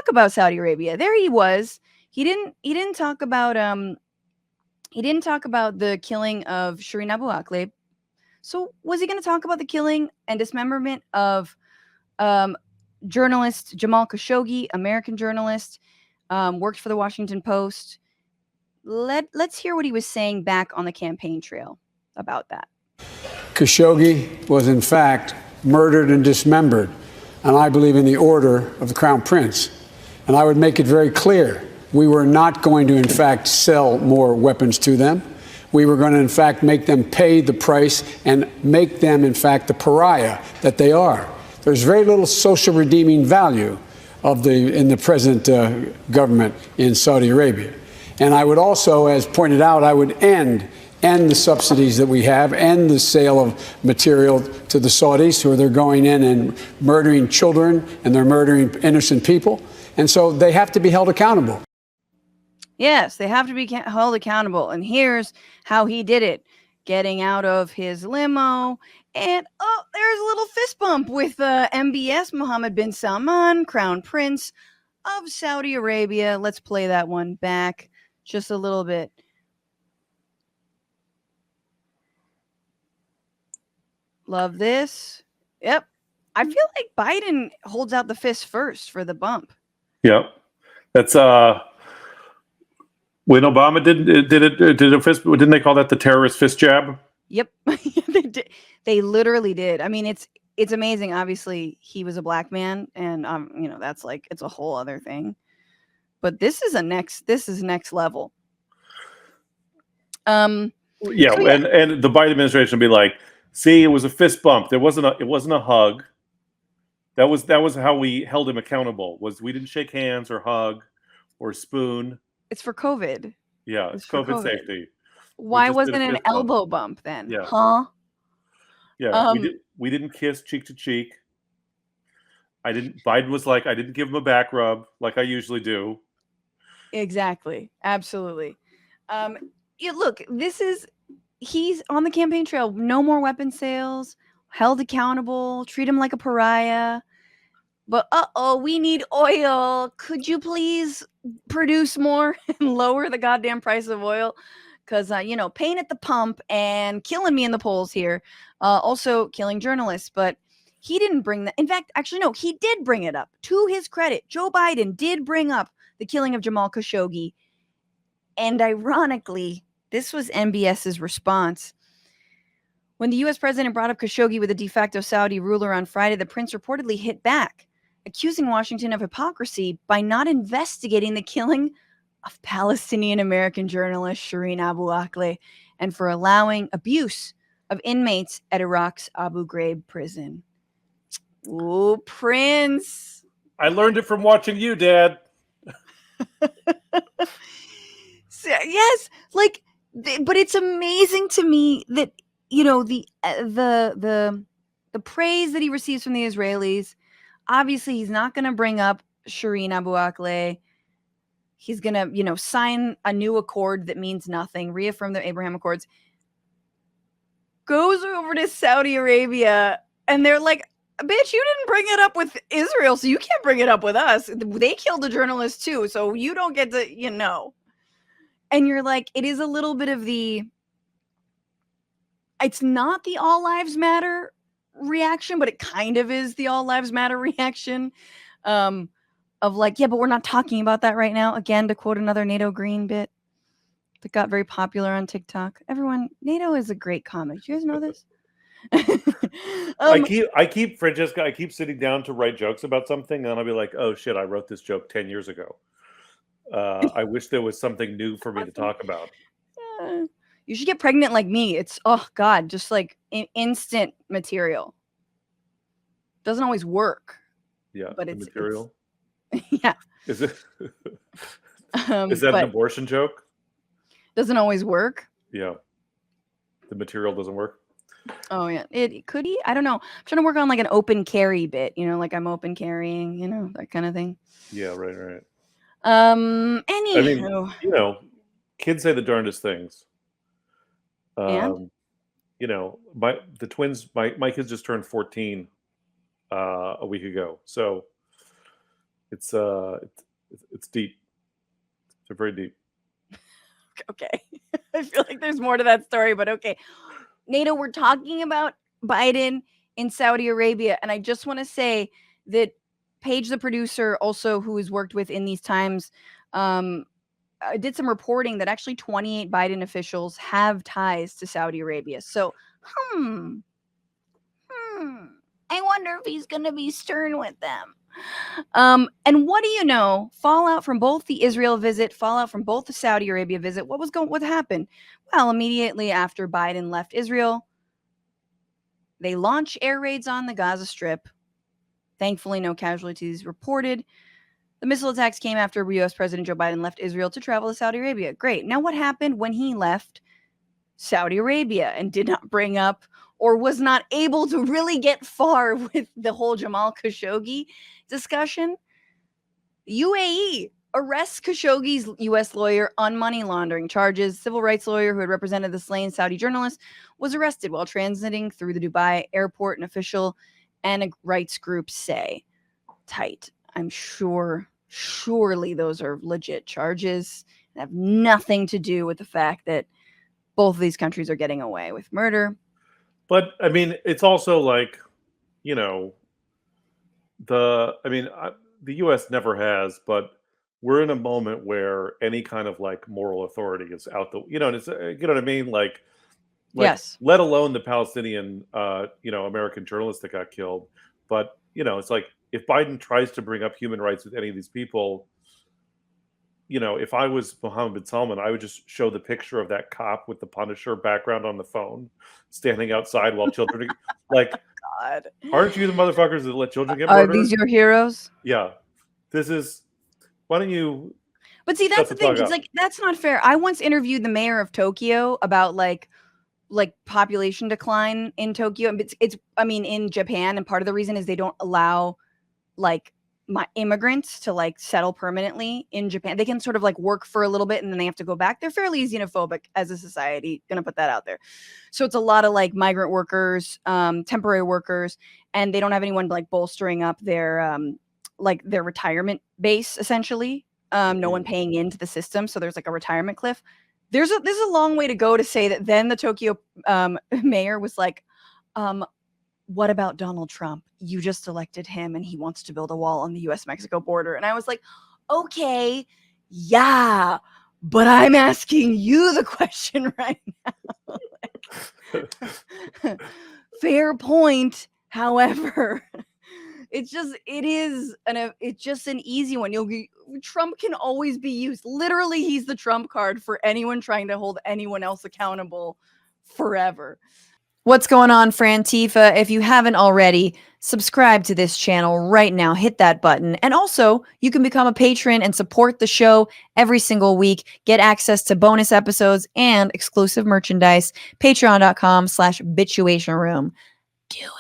about Saudi Arabia. There he was. He didn't talk about the killing of Shireen Abu Akleh. So was he going to talk about the killing and dismemberment of journalist Jamal Khashoggi, American journalist, worked for the Washington Post? Let's hear what he was saying back on the campaign trail about that. Khashoggi was in fact murdered and dismembered, and I believe in the order of the Crown Prince. And I would make it very clear, we were not going to in fact sell more weapons to them. We were going to in fact make them pay the price and make them in fact the pariah that they are. There's very little social redeeming value in the present government in Saudi Arabia. And I would also, as pointed out, I would end the subsidies that we have, end the sale of material to the Saudis, who they're going in and murdering children and they're murdering innocent people. And so they have to be held accountable. Yes, they have to be held accountable. And here's how he did it. Getting out of his limo. And, oh, there's a little fist bump with MBS, Mohammed bin Salman, Crown Prince of Saudi Arabia. Let's play that one back just a little bit. Love this. Yep. I feel like Biden holds out the fist first for the bump. Yep. That's when Obama did a fist, didn't they call that the terrorist fist jab? Yep. They did. They literally did. I mean, it's amazing. Obviously, he was a black man, and that's like, it's a whole other thing. But this is next level. Yeah, and the Biden administration will be like, see, it was a fist bump. It wasn't a hug. That was how we held him accountable. Was we didn't shake hands or hug or spoon. It's for COVID. Yeah, it's COVID safety. Why wasn't it an elbow bump then? Yeah. Huh? Yeah, we didn't kiss cheek to cheek. Biden was like, I didn't give him a back rub like I usually do. Exactly. Absolutely. Look, he's on the campaign trail. No more weapon sales, held accountable, treat him like a pariah. But we need oil. Could you please produce more and lower the goddamn price of oil? Because, pain at the pump and killing me in the polls here. Also killing journalists. But he didn't bring that. In fact, actually, no, he did bring it up. To his credit, Joe Biden did bring up the killing of Jamal Khashoggi. And ironically, this was MBS's response. When the U.S. president brought up Khashoggi with a de facto Saudi ruler on Friday, the prince reportedly hit back, accusing Washington of hypocrisy by not investigating the killing of Palestinian-American journalist Shireen Abu Akleh and for allowing abuse of inmates at Iraq's Abu Ghraib prison. Ooh, Prince. I learned it from watching you, Dad. Yes, but it's amazing to me that the praise that he receives from the Israelis. Obviously, he's not going to bring up Shireen Abu Akleh. He's going to, sign a new accord that means nothing, reaffirm the Abraham Accords. Goes over to Saudi Arabia, and they're like, bitch, you didn't bring it up with Israel, so you can't bring it up with us. They killed a journalist too, so you don't get to, And you're like, it is a little bit of it's not the all lives matter reaction, but it kind of is the all lives matter reaction of like, yeah, but we're not talking about that right now. Again, to quote another NATO Green bit that got very popular on TikTok. Everyone, NATO is a great comic. Do you guys know this? I keep Francesca, I keep sitting down to write jokes about something, and I'll be like, oh shit, I wrote this joke 10 years ago. I wish there was something new for me to talk about. You should get pregnant like me. It's, oh God, just like instant material. Doesn't always work. Yeah, but it's material. Yeah. Is it? Is that an abortion joke? Doesn't always work. Yeah. The material doesn't work. Oh yeah, it could he? I don't know. I'm trying to work on like an open carry bit. Like I'm open carrying. That kind of thing. Yeah, right. Anywho. I mean, kids say the darndest things. And? The twins. My kids just turned 14 a week ago. So, It's deep. It's very deep. Okay. I feel like there's more to that story, but okay. NATO, we're talking about Biden in Saudi Arabia. And I just want to say that Paige, the producer, also who has worked with In These Times, did some reporting that actually 28 Biden officials have ties to Saudi Arabia. So, I wonder if he's going to be stern with them. And what do you know? Fallout from both the Israel visit, fallout from both the Saudi Arabia visit. What happened? Well, immediately after Biden left Israel, they launch air raids on the Gaza Strip. Thankfully, no casualties reported. The missile attacks came after U.S. President Joe Biden left Israel to travel to Saudi Arabia. Great. Now, what happened when he left Saudi Arabia and did not bring up or was not able to really get far with the whole Jamal Khashoggi discussion? UAE arrests Khashoggi's U.S. lawyer on money laundering charges. Civil rights lawyer who had represented the slain Saudi journalist was arrested while transiting through the Dubai airport, an official and a rights group say. Tight. I'm surely those are legit charges and have nothing to do with the fact that both of these countries are getting away with murder. But I mean, it's also like, you know, the U.S. never has, but we're in a moment where any kind of like moral authority is out the, and it's, you know what I mean? Like, Yes. let alone the Palestinian, American journalist that got killed. But, it's like if Biden tries to bring up human rights with any of these people, if I was Mohammed bin Salman, I would just show the picture of that cop with the Punisher background on the phone, standing outside while children, like, God. aren't you the motherfuckers that let children get Are murdered? these your heroes? Yeah. Why don't you? But see, that's the thing. It's up? like, that's not fair. I once interviewed the mayor of Tokyo about like population decline in Tokyo. And it's in Japan. And part of the reason is they don't allow like my immigrants to like settle permanently in Japan. They can sort of like work for a little bit and then they have to go back. They're fairly xenophobic as a society. Gonna put that out there. So it's a lot of like migrant workers, temporary workers, and they don't have anyone like bolstering up their their retirement base essentially. No one paying into the system. So there's like a retirement cliff. There's a long way to go to say that then the Tokyo mayor was like, what about Donald Trump? You just elected him and he wants to build a wall on the US-Mexico border. And I was like, okay, yeah, but I'm asking you the question right now. Fair point. However, it's just an easy one. Trump can always be used. Literally, he's the Trump card for anyone trying to hold anyone else accountable forever. What's going on, Frantifa? If you haven't already, subscribe to this channel right now. Hit that button. And also, you can become a patron and support the show every single week. Get access to bonus episodes and exclusive merchandise. Patreon.com/Bitchuation Room. Do it.